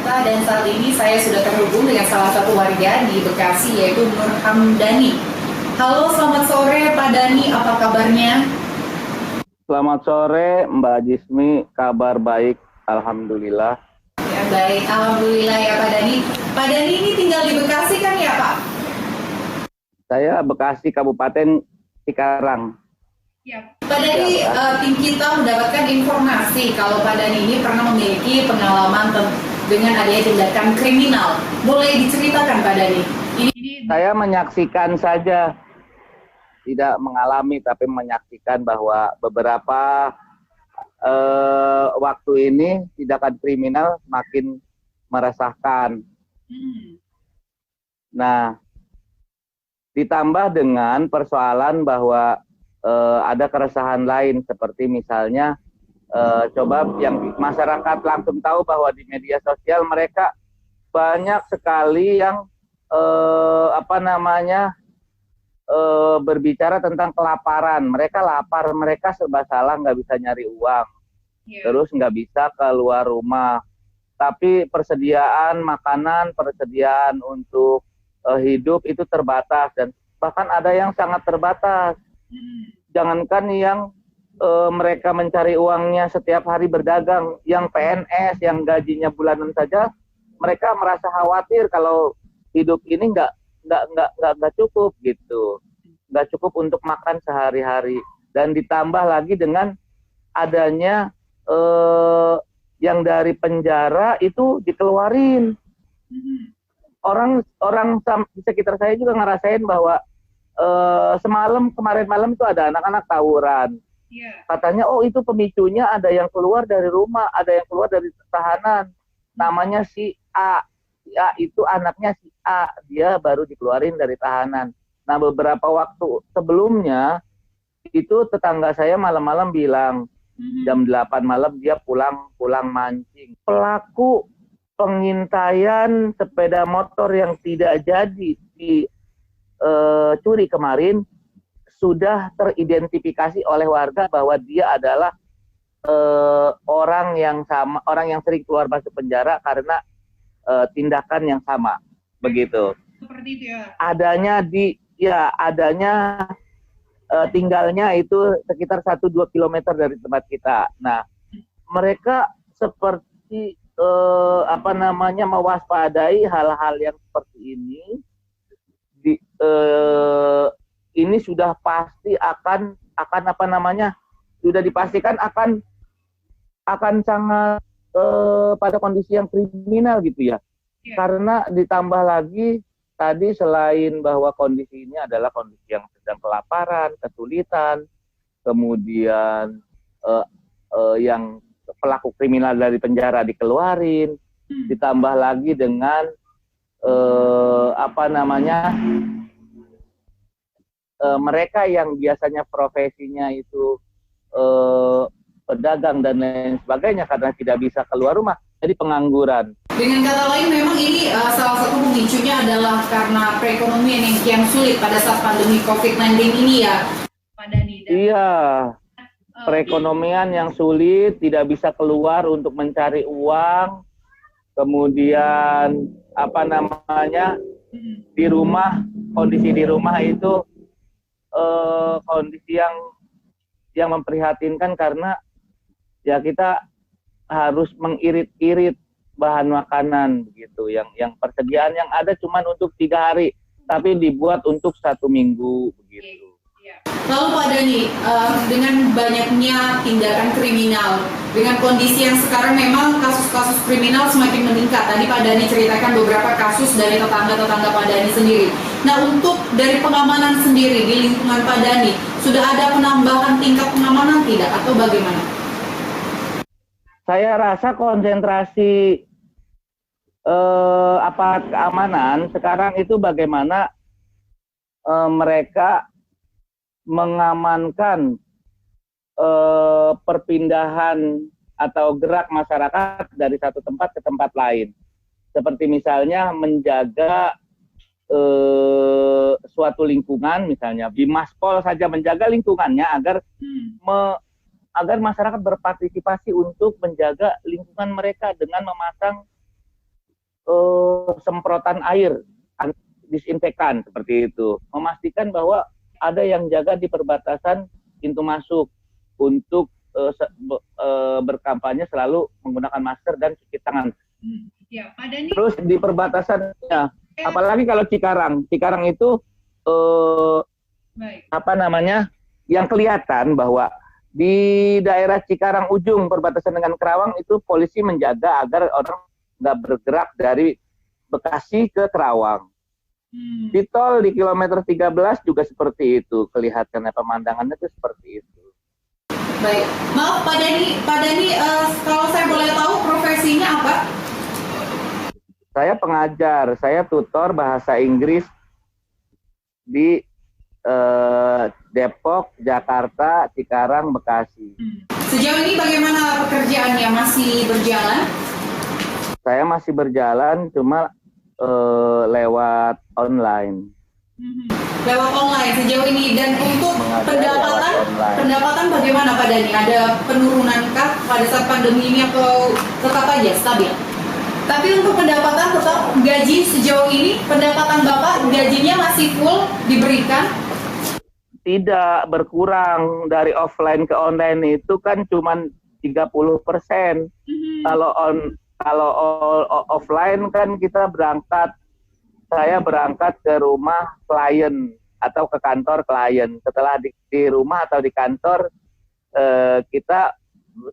Jakarta dan saat ini saya sudah terhubung dengan salah satu warga di Bekasi yaitu Nur Hamdani. Halo, selamat sore Pak Dani, apa kabarnya? Selamat sore Mbak Jismi, kabar baik, Alhamdulillah. Ya baik, Alhamdulillah ya Pak Dani. Pak Dani ini tinggal di Bekasi kan ya Pak? Saya Bekasi, Kabupaten Cikarang. Ya. Pak Dani, tim kita mendapatkan informasi kalau Pak Dani ini pernah memiliki pengalaman dengan adanya tindakan kriminal. Boleh diceritakan Pak Dani? Saya menyaksikan saja, tidak mengalami tapi menyaksikan bahwa beberapa waktu ini tindakan kriminal makin meresahkan. Nah, ditambah dengan persoalan bahwa ada keresahan lain seperti misalnya coba yang masyarakat langsung tahu bahwa di media sosial mereka banyak sekali yang berbicara tentang kelaparan. Mereka lapar, mereka serba salah, nggak bisa nyari uang, terus nggak bisa keluar rumah. Tapi persediaan makanan, persediaan untuk hidup itu terbatas dan bahkan ada yang sangat terbatas. Jangankan yang mereka mencari uangnya setiap hari berdagang, yang PNS yang gajinya bulanan saja mereka merasa khawatir kalau hidup ini nggak cukup gitu, nggak cukup untuk makan sehari-hari. Dan ditambah lagi dengan adanya yang dari penjara itu dikeluarin. Orang di sekitar saya juga ngerasain bahwa kemarin malam itu ada anak-anak tawuran. Katanya, oh itu pemicunya ada yang keluar dari rumah, ada yang keluar dari tahanan. Namanya si A. Si A itu anaknya si A. Dia baru dikeluarin dari tahanan. Nah, beberapa waktu sebelumnya, itu tetangga saya malam-malam bilang, jam 8 malam dia pulang mancing. Pelaku pengintaian sepeda motor yang tidak jadi curi kemarin sudah teridentifikasi oleh warga bahwa dia adalah orang yang sering keluar masuk penjara karena tindakan yang sama, begitu. Seperti itu ya. Tinggalnya itu sekitar 1-2 kilometer dari tempat kita. Nah, mereka seperti mewaspadai hal-hal yang seperti ini. Ini sudah pasti akan sudah dipastikan akan sangat pada kondisi yang kriminal gitu ya. Karena ditambah lagi tadi selain bahwa kondisi ini adalah kondisi yang sedang kelaparan, kesulitan, kemudian yang pelaku kriminal dari penjara dikeluarin, ditambah lagi dengan mereka yang biasanya profesinya itu pedagang dan lain sebagainya karena tidak bisa keluar rumah, jadi pengangguran. Dengan kata lain, memang ini salah satu pemicunya adalah karena perekonomian yang kian sulit pada saat pandemi COVID-19 ini ya, Pak Dani. Iya, perekonomian yang sulit, tidak bisa keluar untuk mencari uang, kemudian di rumah, kondisi di rumah itu kondisi yang memprihatinkan karena ya kita harus mengirit-irit bahan makanan begitu, yang persediaan yang ada cuma untuk 3 hari tapi dibuat untuk 1 minggu begitu. Lalu Pak Dani, dengan banyaknya tindakan kriminal, dengan kondisi yang sekarang memang kasus-kasus kriminal semakin meningkat. Tadi Pak Dani ceritakan beberapa kasus dari tetangga-tetangga Pak Dani sendiri. Nah, untuk dari pengamanan sendiri di lingkungan Pak Dani, sudah ada penambahan tingkat pengamanan tidak atau bagaimana? Saya rasa konsentrasi aparat keamanan sekarang itu bagaimana mereka mengamankan perpindahan atau gerak masyarakat dari satu tempat ke tempat lain. Seperti misalnya menjaga suatu lingkungan, misalnya di Maspol saja menjaga lingkungannya agar agar masyarakat berpartisipasi untuk menjaga lingkungan mereka dengan memasang semprotan air disinfektan seperti itu, memastikan bahwa ada yang jaga di perbatasan pintu masuk untuk berkampanye selalu menggunakan masker dan cuci tangan. Ya, Pak Dhani. Terus di perbatasan, ya, apalagi kalau Cikarang itu apa namanya, yang kelihatan bahwa di daerah Cikarang ujung perbatasan dengan Kerawang itu polisi menjaga agar orang nggak bergerak dari Bekasi ke Kerawang. Di tol di kilometer 13 juga seperti itu, kelihatannya pemandangannya itu seperti itu. Baik, maaf Pak Dhani, kalau saya boleh tahu profesinya apa? Saya pengajar, saya tutor bahasa Inggris di Depok, Jakarta, Cikarang, Bekasi. Sejauh ini bagaimana pekerjaannya, masih berjalan? Saya masih berjalan, cuma lewat online. Lewat online sejauh ini, dan untuk pendapatan bagaimana Pak Dhani? Ada penurunankah pada saat pandemi ini atau tetap aja stabil? Tapi untuk pendapatan tetap gaji sejauh ini, pendapatan Bapak gajinya masih full diberikan? Tidak, berkurang dari offline ke online itu kan cuma 30%. Kalau offline kan kita saya berangkat ke rumah klien atau ke kantor klien. Setelah di rumah atau di kantor, kita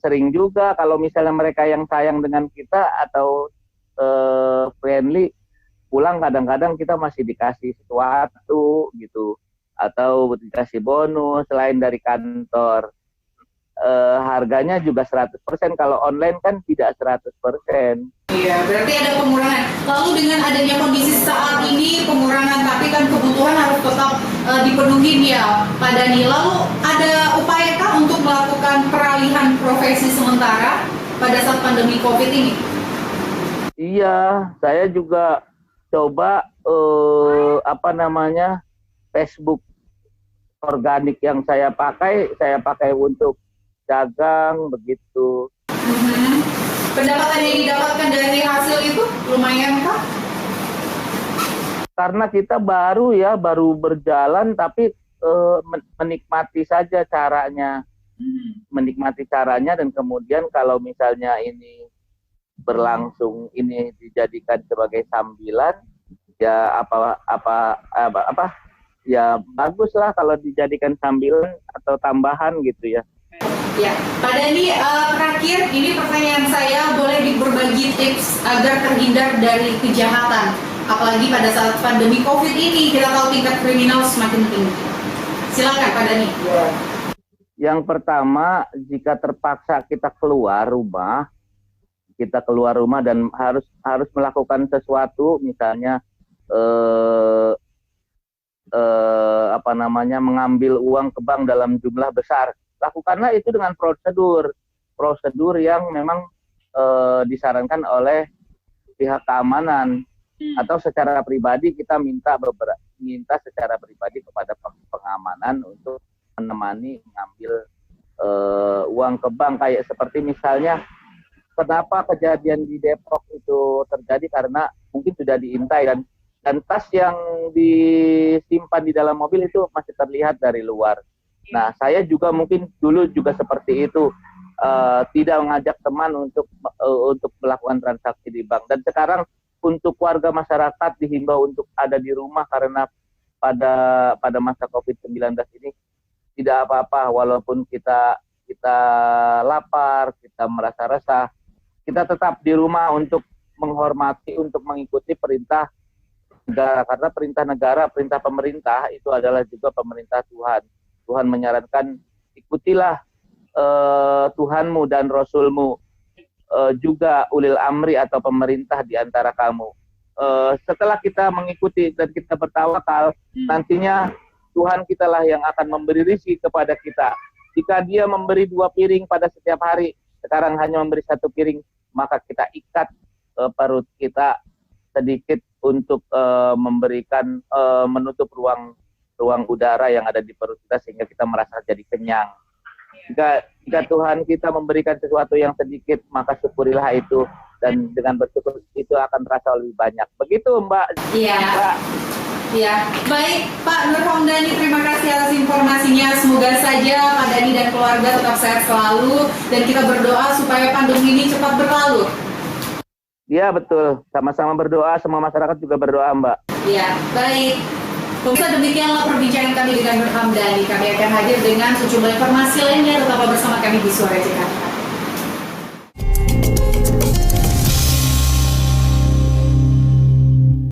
sering juga kalau misalnya mereka yang sayang dengan kita atau friendly, pulang kadang-kadang kita masih dikasih sesuatu gitu, atau dikasih bonus selain dari kantor. Harganya juga 100%, kalau online kan tidak 100%. Iya, berarti ada pengurangan. Lalu dengan adanya kondisi saat ini pengurangan, tapi kan kebutuhan harus tetap dipenuhi ya Pak Dhani. Lalu ada upayakah untuk melakukan peralihan profesi sementara pada saat pandemi COVID ini? Iya, saya juga coba Facebook organik yang saya pakai untuk dagang begitu. Pendapatan yang didapatkan dari hasil itu lumayan kah? Karena kita baru berjalan, tapi menikmati saja caranya, menikmati caranya, dan kemudian kalau misalnya ini berlangsung, ini dijadikan sebagai sambilan, ya ya baguslah kalau dijadikan sambilan atau tambahan gitu ya. Ya, Pak Dhani, terakhir ini pertanyaan saya, boleh berbagi tips agar terhindar dari kejahatan, apalagi pada saat pandemi COVID ini, kita tahu tingkat kriminal semakin tinggi. Silakan Pak Dhani. Yang pertama, jika terpaksa kita keluar rumah dan harus melakukan sesuatu, misalnya mengambil uang ke bank dalam jumlah besar, lakukanlah itu dengan prosedur yang memang disarankan oleh pihak keamanan, atau secara pribadi kita minta secara pribadi kepada pengamanan untuk menemani mengambil uang ke bank. Kayak seperti misalnya, kenapa kejadian di Depok itu terjadi, karena mungkin sudah diintai dan tas yang disimpan di dalam mobil itu masih terlihat dari luar. Nah, saya juga mungkin dulu juga seperti itu, tidak mengajak teman untuk melakukan transaksi di bank. Dan sekarang untuk warga masyarakat dihimbau untuk ada di rumah, karena pada masa COVID-19 ini tidak apa-apa, walaupun kita lapar, kita merasa resah, kita tetap di rumah untuk menghormati, untuk mengikuti perintah negara, karena perintah negara, perintah pemerintah itu adalah juga pemerintah Tuhan. Tuhan menyarankan, ikutilah Tuhanmu dan Rasulmu, juga ulil amri atau pemerintah di antara kamu. Setelah kita mengikuti dan kita bertawakal, nantinya Tuhan kitalah yang akan memberi rezeki kepada kita. Jika Dia memberi 2 piring pada setiap hari, sekarang hanya memberi 1 piring, maka kita ikat perut kita sedikit untuk memberikan menutup ruang udara yang ada di perut kita, sehingga kita merasa jadi kenyang. Jika Tuhan kita memberikan sesuatu yang sedikit, maka syukurilah itu. dan dengan bersyukur itu akan terasa lebih banyak. Begitu Mbak. Iya. Mbak. Ya, baik Pak Nur Hamdani, terima kasih atas informasinya. Semoga saja Pak Dani dan keluarga tetap sehat selalu dan kita berdoa supaya pandemi ini cepat berlalu. Iya betul, sama-sama berdoa, semua masyarakat juga berdoa Mbak. Iya, baik. Pemirsa, demikianlah perbincangan kami dengan Nur Hamdani. Kami akan hadir dengan sejumlah informasi lainnya. Tetaplah bersama kami di Suara Jakarta.